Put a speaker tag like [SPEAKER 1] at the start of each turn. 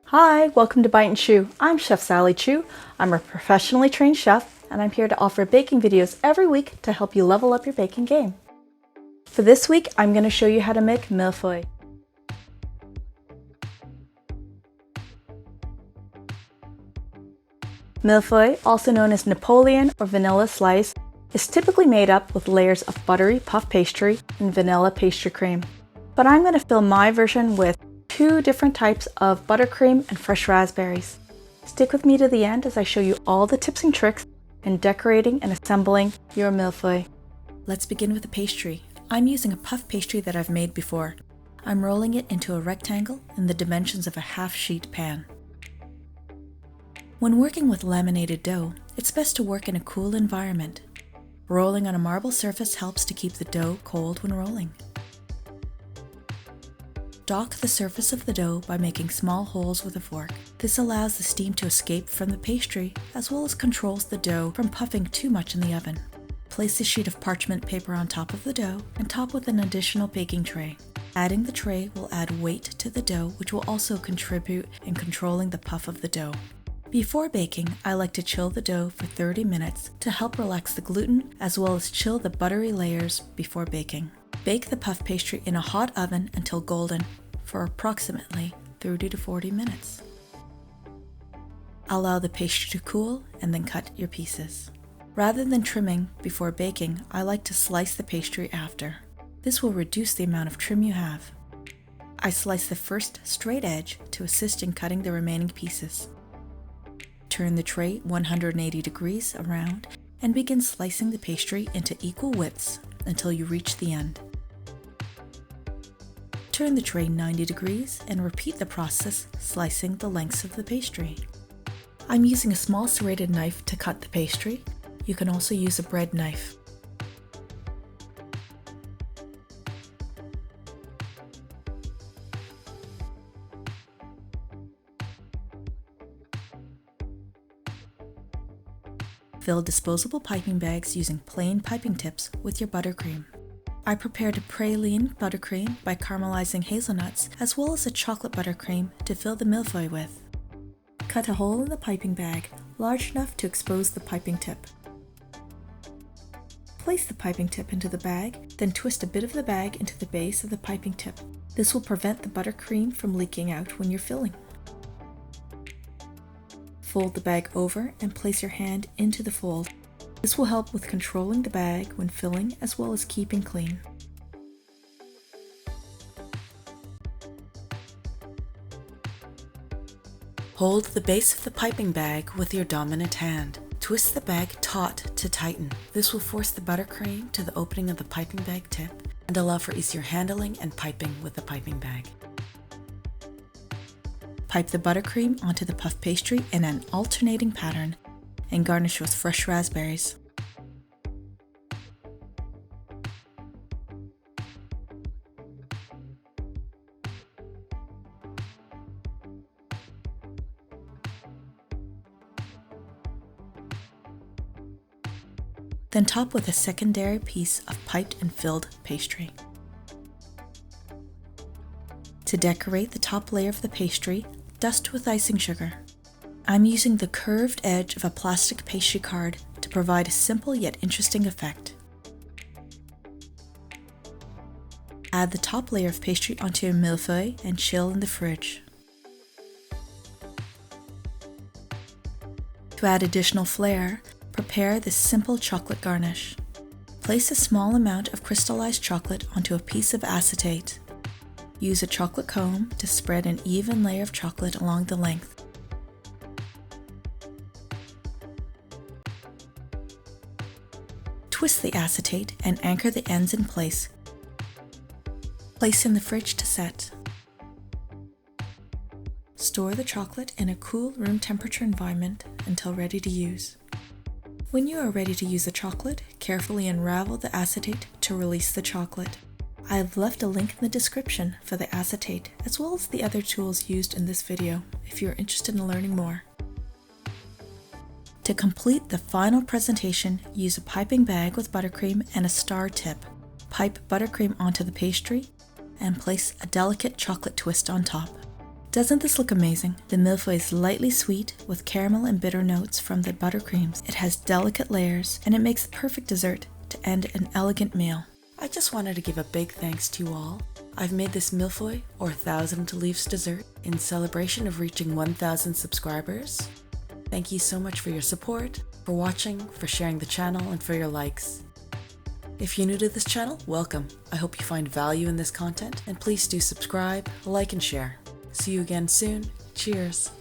[SPEAKER 1] Hi, welcome to Bite and Chew. I'm Chef Sally Chiu. I'm a professionally trained chef, and I'm here to offer baking videos every week to help you level up your baking game. For this week, I'm going to show you how to make Mille Feuille. Mille Feuille, also known as Napoleon or vanilla slice, is typically made up with layers of buttery puff pastry and vanilla pastry cream. But I'm going to fill my version with 2 different types of buttercream and fresh raspberries. Stick with me to the end as I show you all the tips and tricks in decorating and assembling your Mille Feuille. Let's begin with the pastry. I'm using a puff pastry that I've made before. I'm rolling it into a rectangle in the dimensions of a half-sheet pan. When working with laminated dough, it's best to work in a cool environment. Rolling on a marble surface helps to keep the dough cold when rolling. Dock the surface of the dough by making small holes with a fork. This allows the steam to escape from the pastry as well as controls the dough from puffing too much in the oven. Place a sheet of parchment paper on top of the dough and top with an additional baking tray. Adding the tray will add weight to the dough, which will also contribute in controlling the puff of the dough. Before baking, I like to chill the dough for 30 minutes to help relax the gluten as well as chill the buttery layers before baking. Bake the puff pastry in a hot oven until golden for approximately 30 to 40 minutes. Allow the pastry to cool and then cut your pieces. Rather than trimming before baking, I like to slice the pastry after. This will reduce the amount of trim you have. I slice the first straight edge to assist in cutting the remaining pieces. Turn the tray 180 degrees around and begin slicing the pastry into equal widths until you reach the end. Turn the tray 90 degrees and repeat the process, slicing the lengths of the pastry. I'm using a small serrated knife to cut the pastry. You can also use a bread knife. Fill disposable piping bags using plain piping tips with your buttercream. I prepared a praline buttercream by caramelizing hazelnuts as well as a chocolate buttercream to fill the Mille Feuille with. Cut a hole in the piping bag large enough to expose the piping tip. Place the piping tip into the bag, then twist a bit of the bag into the base of the piping tip. This will prevent the buttercream from leaking out when you're filling. Fold the bag over and place your hand into the fold. This will help with controlling the bag when filling as well as keeping clean. Hold the base of the piping bag with your dominant hand. Twist the bag taut to tighten. This will force the buttercream to the opening of the piping bag tip and allow for easier handling and piping with the piping bag. Pipe the buttercream onto the puff pastry in an alternating pattern and garnish with fresh raspberries. Then top with a secondary piece of piped and filled pastry. To decorate the top layer of the pastry, dust with icing sugar. I'm using the curved edge of a plastic pastry card to provide a simple yet interesting effect. Add the top layer of pastry onto your Mille Feuille and chill in the fridge. To add additional flair, prepare this simple chocolate garnish. Place a small amount of crystallized chocolate onto a piece of acetate. Use a chocolate comb to spread an even layer of chocolate along the length. Twist the acetate and anchor the ends in place. Place in the fridge to set. Store the chocolate in a cool room temperature environment until ready to use. When you are ready to use the chocolate, carefully unravel the acetate to release the chocolate. I have left a link in the description for the acetate as well as the other tools used in this video if you are interested in learning more. To complete the final presentation, use a piping bag with buttercream and a star tip. Pipe buttercream onto the pastry and place a delicate chocolate twist on top. Doesn't this look amazing? The milfoil is lightly sweet with caramel and bitter notes from the buttercreams. It has delicate layers and it makes the perfect dessert to end an elegant meal. I just wanted to give a big thanks to you all. I've made this Mille Feuille, or 1,000 leaves dessert, in celebration of reaching 1,000 subscribers. Thank you so much for your support, for watching, for sharing the channel, and for your likes. If you're new to this channel, welcome. I hope you find value in this content, and please do subscribe, like, and share. See you again soon. Cheers!